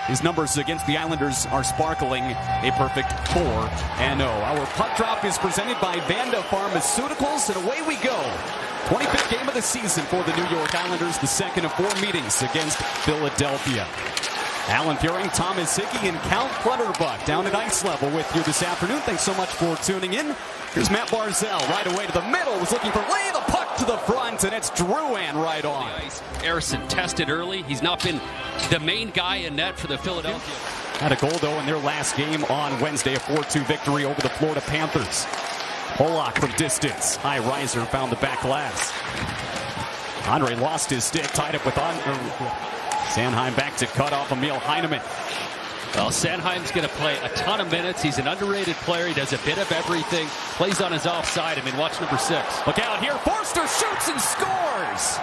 His numbers against the Islanders are sparkling, a perfect 4-0. Our puck drop is presented by Vanda Pharmaceuticals, and away we go. 25th game of the season for the New York Islanders, the second of 4 meetings against Philadelphia. Alan Fearing, Thomas Hickey, and Cal Clutterbuck down at ice level with you this afternoon. Thanks so much for tuning in. Here's Matt Barzal right away to the middle. Was looking for lay the puck to the front, and it's Drouin right on. Harrison tested early. He's not been the main guy in net for the Philadelphia. Had a goal, though, in their last game on Wednesday, a 4-2 victory over the Florida Panthers. Pollock from distance. High riser found the back glass. Andre lost his stick, tied up with Sanheim back to cut off Emil Heineman. Well, Sanheim's going to play a ton of minutes. He's an underrated player. He does a bit of everything. Plays on his offside. I mean, watch number 6. Look out here. Forster shoots and scores.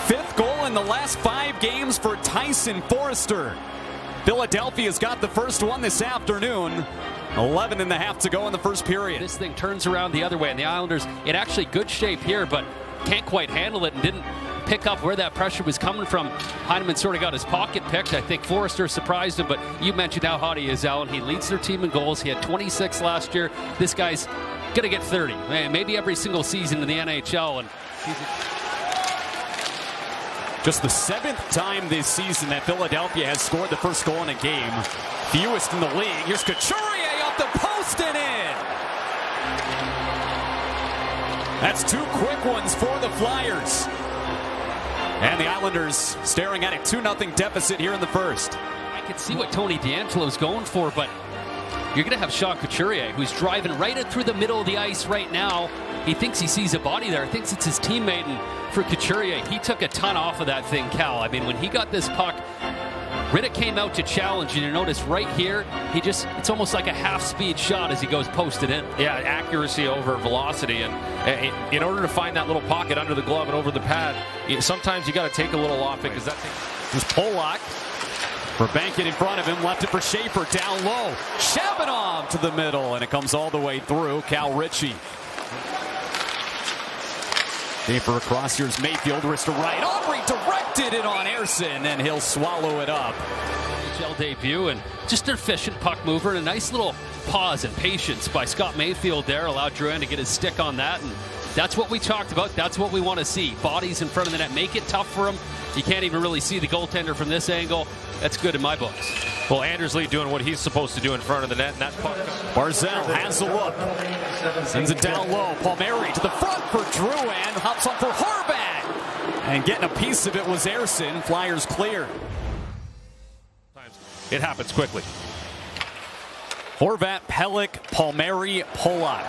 5th goal in the last 5 games for Tyson Forster. Philadelphia's got the first one this afternoon. 11.5 to go in the first period. This thing turns around the other way, and the Islanders in actually good shape here, but can't quite handle it and didn't pick up where that pressure was coming from. Heineman sort of got his pocket picked. I think Forrester surprised him, but you mentioned how hot he is, Alan. He leads their team in goals. He had 26 last year. This guy's going to get 30, maybe every single season in the NHL. And just the 7th time this season that Philadelphia has scored the first goal in a game. Fewest in the league. Here's Couturier off the post and in. That's 2 quick ones for the Flyers. And the Islanders staring at a 2-0 deficit here in the first. I can see what Tony DeAngelo's going for, but you're going to have Sean Couturier, who's driving right through the middle of the ice right now. He thinks he sees a body there. Thinks it's his teammate, and for Couturier, he took a ton off of that thing, Cal. I mean, when he got this puck, Riddick came out to challenge, and you notice right here, it's almost like a half-speed shot as he goes posted in. Yeah, accuracy over velocity, and in order to find that little pocket under the glove and over the pad, sometimes you got to take a little off it, because that thing... There's Pollock. Verbank in front of him, left it for Schaefer, down low. Shabanov to the middle, and it comes all the way through. Cal Ritchie. Schaefer across, here's Mayfield, wrist to right. Aubrey directed it on Ersson, and he'll swallow it up. NHL debut, and just an efficient puck mover, and a nice little pause and patience by Scott Mayfield there. Allowed Drouin to get his stick on that, and that's what we talked about. That's what we want to see. Bodies in front of the net. Make it tough for him. You can't even really see the goaltender from this angle. That's good in my books. Well, Anders Lee doing what he's supposed to do in front of the net, and that puck. Barzal has a look. Sends it down low. Palmieri to the front for Drouin. Hops up for Horvat. And getting a piece of it was Ersson. Flyers clear. It happens quickly. Horvat, Pelech, Palmieri, Pollock.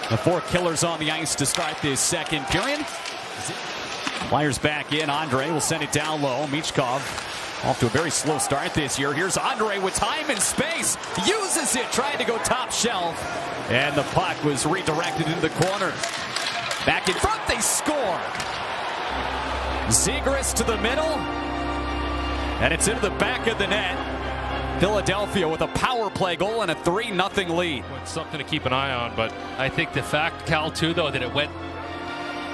The 4 killers on the ice to start this second period. Flyers back in. Andre will send it down low. Michkov off to a very slow start this year. Here's Andre with time and space. Uses it, trying to go top shelf. And the puck was redirected into the corner. Back in front, they score. Zegras to the middle. And it's into the back of the net. Philadelphia with a power play goal and a 3-0 lead. It's something to keep an eye on, but I think the fact, Cal, too, though, that it went,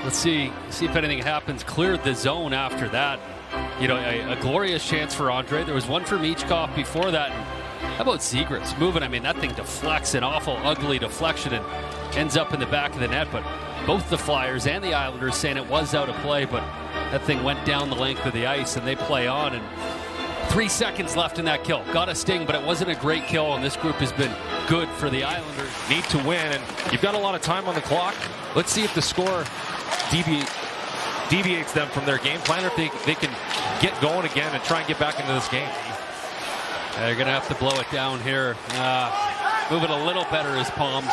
let's see if anything happens, cleared the zone after that. You know, a glorious chance for Andre. There was one for Michkov before that. How about Zegras moving? I mean, that thing deflects, an awful, ugly deflection, and ends up in the back of the net. But both the Flyers and the Islanders saying it was out of play, but that thing went down the length of the ice, and they play on. And 3 seconds left in that kill. Got a sting, but it wasn't a great kill, and this group has been good for the Islanders. Need to win, and you've got a lot of time on the clock. Let's see if the score deviates them from their game plan, or if they can get going again and try and get back into this game. They're going to have to blow it down here. Moving a little better his palms.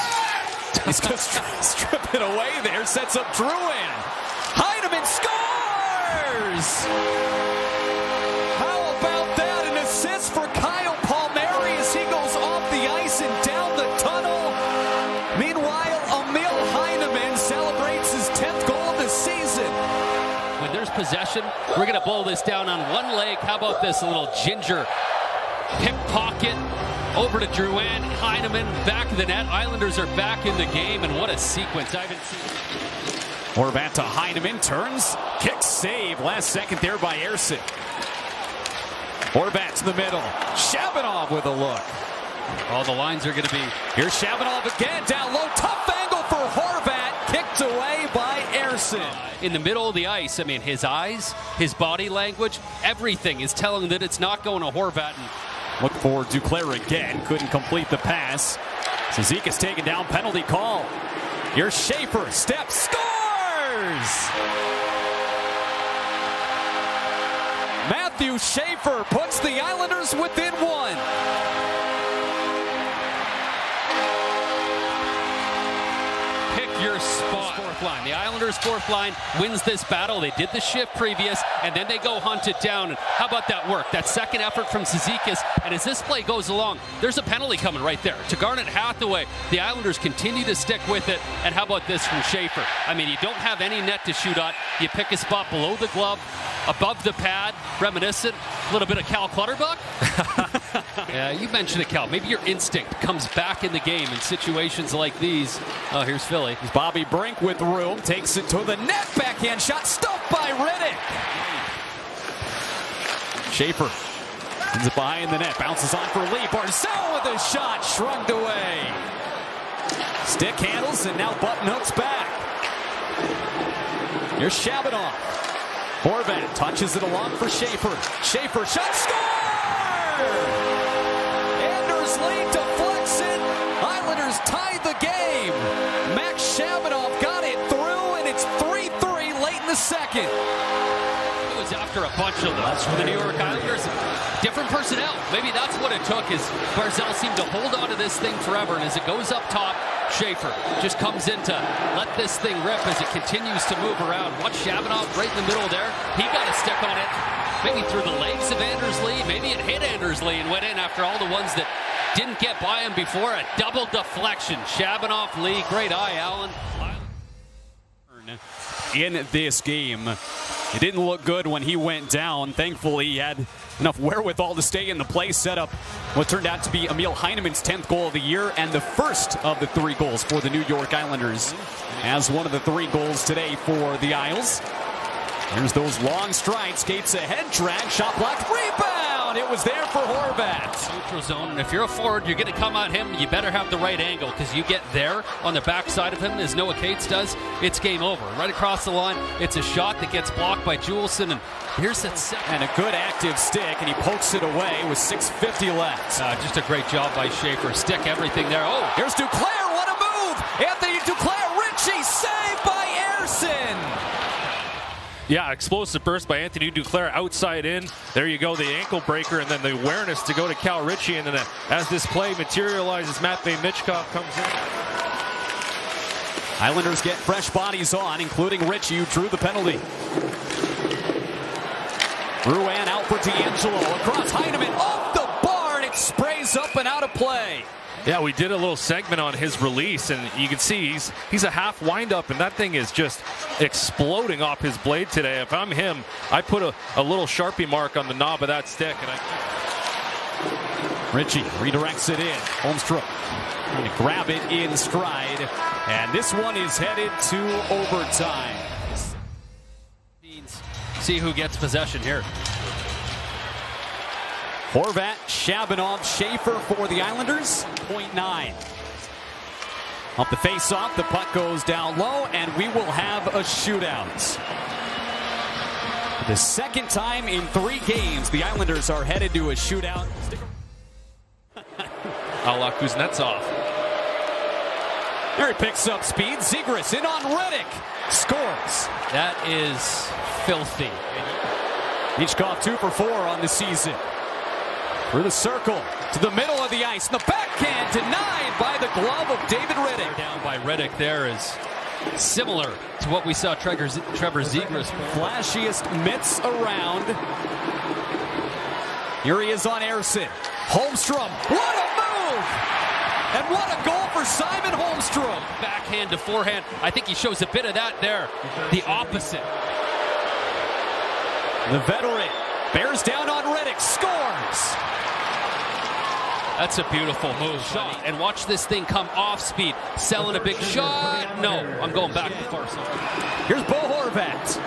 He's just stripping away there. Sets up Drouin. Heineman scores! How about that? An assist for Kyle Palmieri as he goes off the ice and down the tunnel. Meanwhile, Emil Heineman celebrates his 10th goal of the season. When there's possession, we're going to blow this down on one leg. How about this? A little ginger pickpocket over to Drouin. Heineman back of the net. Islanders are back in the game, and what a sequence. I haven't seen. Horvat to Heineman, turns, kick, save. Last second there by Ersson. Horvat to the middle. Shabanov with a look. All the lines are going to be. Here's Shabanov again, down low. Tough angle for Horvat. Kicked away by Ersson. In the middle of the ice, I mean, his eyes, his body language, everything is telling that it's not going to Horvat. Look for Duclair again. Couldn't complete the pass. Cizikas taken down. Penalty call. Here's Schaefer. Steps. Scores! Matthew Schaefer puts the Islanders within one. Your spot. Fourth line. The Islanders' fourth line wins this battle. They did the shift previous, and then they go hunt it down. And how about that work? That second effort from Cizikas. And as this play goes along, there's a penalty coming right there to Garnet Hathaway. The Islanders continue to stick with it. And how about this from Schaefer? I mean, you don't have any net to shoot at. You pick a spot below the glove, above the pad, reminiscent, a little bit of Cal Clutterbuck. Yeah, you mentioned it, Cal. Maybe your instinct comes back in the game in situations like these. Oh, here's Philly. Bobby Brink with room, takes it to the net, backhand shot, stuffed by Riddick. Schaefer sends it behind the net, bounces on for Lee. Barzal with a shot, shrugged away. Stick handles, and now button hooks back. Here's Shabanov. Horvat touches it along for Schaefer. Schaefer, shot, score! Anders Lee deflects it. Islanders tie the game. Max Shabanov got it through, and it's 3-3 late in the second. It was after a bunch of those for the New York Islanders. Different personnel. Maybe that's what it took, is Barzal seemed to hold on to this thing forever, and as it goes up top, Schaefer just comes in to let this thing rip as it continues to move around. Watch Shabanov right in the middle there. He got a stick on it. Maybe through the legs of Anders Lee. Maybe it hit Anders Lee and went in after all the ones that didn't get by him before. A double deflection. Shabanov, Lee. Great eye, Allen. In this game, it didn't look good when he went down. Thankfully, he had enough wherewithal to stay in the play, set up what turned out to be Emil Heineman's 10th goal of the year and the first of the 3 goals for the New York Islanders, as one of the 3 goals today for the Isles. There's those long strides, skates ahead, drag, shot blocked, rebound! It was there for Horvat. Neutral zone, and if you're a forward, you're going to come at him, you better have the right angle, because you get there on the backside of him, as Noah Cates does, it's game over. Right across the line, it's a shot that gets blocked by Juleson, and here's that second. And a good active stick, and he pokes it away with 6:50 left. Just a great job by Schaefer. Stick everything there. Oh, here's Duclair, what a move! Anthony Duclair, Ritchie, saved by Ersson! Yeah, explosive burst by Anthony Duclair, outside in. There you go, the ankle breaker, and then the awareness to go to Cal Ritchie. And then as this play materializes, Matvei Michkov comes in. Islanders get fresh bodies on, including Ritchie, who drew the penalty. Ruan out for D'Angelo, across Heineman, off the bar, and it sprays up and out of play. Yeah, we did a little segment on his release, and you can see he's a half windup, and that thing is just exploding off his blade today. If I'm him, I put a little Sharpie mark on the knob of that stick. And Ritchie redirects it in. Holmstrom trying to grab it in stride, and this one is headed to overtime. See who gets possession here. Horvat, Shabanov, Schaefer for the Islanders, 0.9. Off the face-off, the puck goes down low, and we will have a shootout. For the second time in 3 games, the Islanders are headed to a shootout. A la Kuznetsov. There he picks up speed. Zegras in on Riddick. Scores. That is filthy. Michkov 2 for 4 on the season. Through the circle, to the middle of the ice. And the backhand denied by the glove of David Riddick. Down by Riddick there is similar to what we saw Trevor Zegras. Flashiest mitts around. Here he is on Ersson. Holmstrom, what a move! And what a goal for Simon Holmstrom. Backhand to forehand. I think he shows a bit of that there. The opposite. The veteran bears down on Riddick, scores! That's a beautiful move. Shot. And watch this thing come off speed. Selling a big shot. No, I'm going back to far side. Here's Bo Horvat.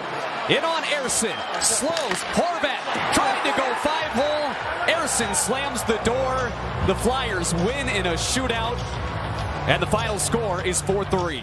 In on Ersson. Slows. Horvat trying to go 5-hole. Anderson slams the door. The Flyers win in a shootout, and the final score is 4-3.